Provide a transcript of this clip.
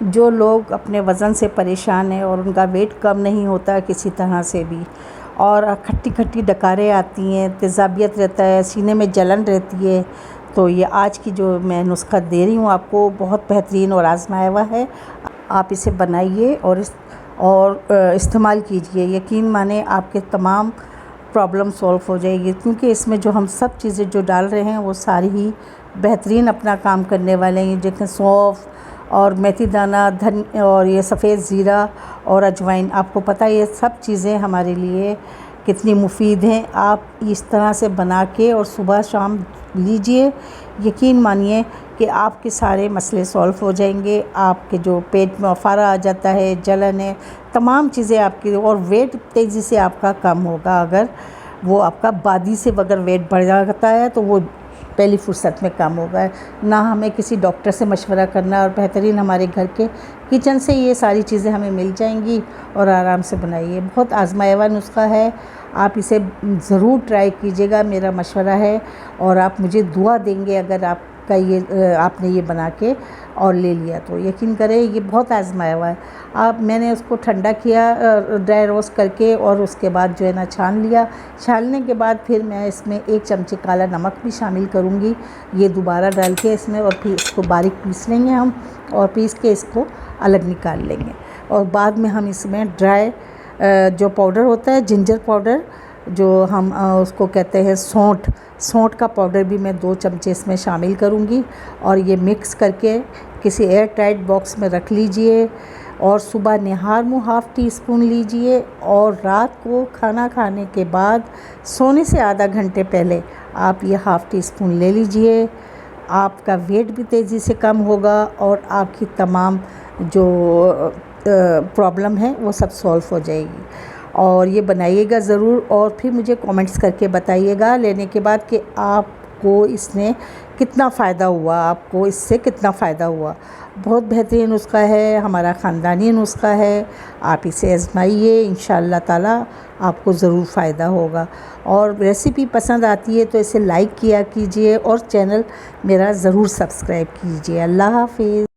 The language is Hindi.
जो लोग अपने वज़न से परेशान हैं और उनका वेट कम नहीं होता किसी तरह से भी, और खट्टी खट्टी डकारें आती हैं, तेज़ाबियत रहता है, सीने में जलन रहती है, तो ये आज की जो मैं नुस्खा दे रही हूँ आपको बहुत बेहतरीन और आज़माया हुआ है। आप इसे बनाइए और इस्तेमाल कीजिए। यकीन माने आपके तमाम प्रॉब्लम सॉल्व हो जाएगी, क्योंकि इसमें जो हम सब चीज़ें जो डाल रहे हैं वो सारी ही बेहतरीन अपना काम करने वाले हैं। जैसे सौंफ और मेथी दाना, धन और ये सफ़ेद ज़ीरा और अजवाइन, आपको पता है ये सब चीज़ें हमारे लिए कितनी मुफीद हैं। आप इस तरह से बना के और सुबह शाम लीजिए, यकीन मानिए कि आपके सारे मसले सॉल्व हो जाएंगे। आपके जो पेट में अफारा आ जाता है, जलन है, तमाम चीज़ें आपकी, और वेट तेज़ी से आपका कम होगा। अगर वो आपका बादी से अगर वेट बढ़ जाता है तो वो पहली फुर्सत में कम होगा। ना हमें किसी डॉक्टर से मशवरा करना, और बेहतरीन हमारे घर के किचन से ये सारी चीज़ें हमें मिल जाएंगी और आराम से बनाइए। बहुत आज़माया हुआ नुस्खा है, आप इसे ज़रूर ट्राई कीजिएगा, मेरा मशवरा है। और आप मुझे दुआ देंगे अगर आपने ये बना के और ले लिया तो। यकीन करें ये बहुत आज़माया हुआ है। मैंने उसको ठंडा किया ड्राई रोस्ट करके, और उसके बाद जो है ना छान लिया। छानने के बाद फिर मैं इसमें 1 चमचे काला नमक भी शामिल करूँगी, ये दोबारा डाल के इसमें, और फिर इसको बारीक पीस लेंगे हम, और पीस के इसको अलग निकाल लेंगे। और बाद में हम इसमें ड्राई जो पाउडर होता है, जिंजर पाउडर, जो हम उसको कहते हैं सौंठ का पाउडर भी मैं 2 चमचे इसमें शामिल करूँगी, और ये मिक्स करके किसी एयर टाइट बॉक्स में रख लीजिए। और सुबह निहार मुँह ½ टी स्पून लीजिए, और रात को खाना खाने के बाद सोने से आधा घंटे पहले आप ये ½ टी स्पून ले लीजिए। आपका वेट भी तेज़ी से कम होगा, और आपकी तमाम जो प्रॉब्लम है वो सब सॉल्व हो जाएगी। और ये बनाइएगा ज़रूर, और फिर मुझे कमेंट्स करके बताइएगा लेने के बाद कि आपको इसने कितना फ़ायदा हुआ, आपको इससे कितना फ़ायदा हुआ। बहुत बेहतरीन नुस्खा है, हमारा ख़ानदानी नुस्खा है। आप इसे आज़माइए, इंशाअल्लाह ताला आपको ज़रूर फ़ायदा होगा। और रेसिपी पसंद आती है तो इसे लाइक किया कीजिए, और चैनल मेरा ज़रूर सब्सक्राइब कीजिए। अल्लाह हाफ़िज़।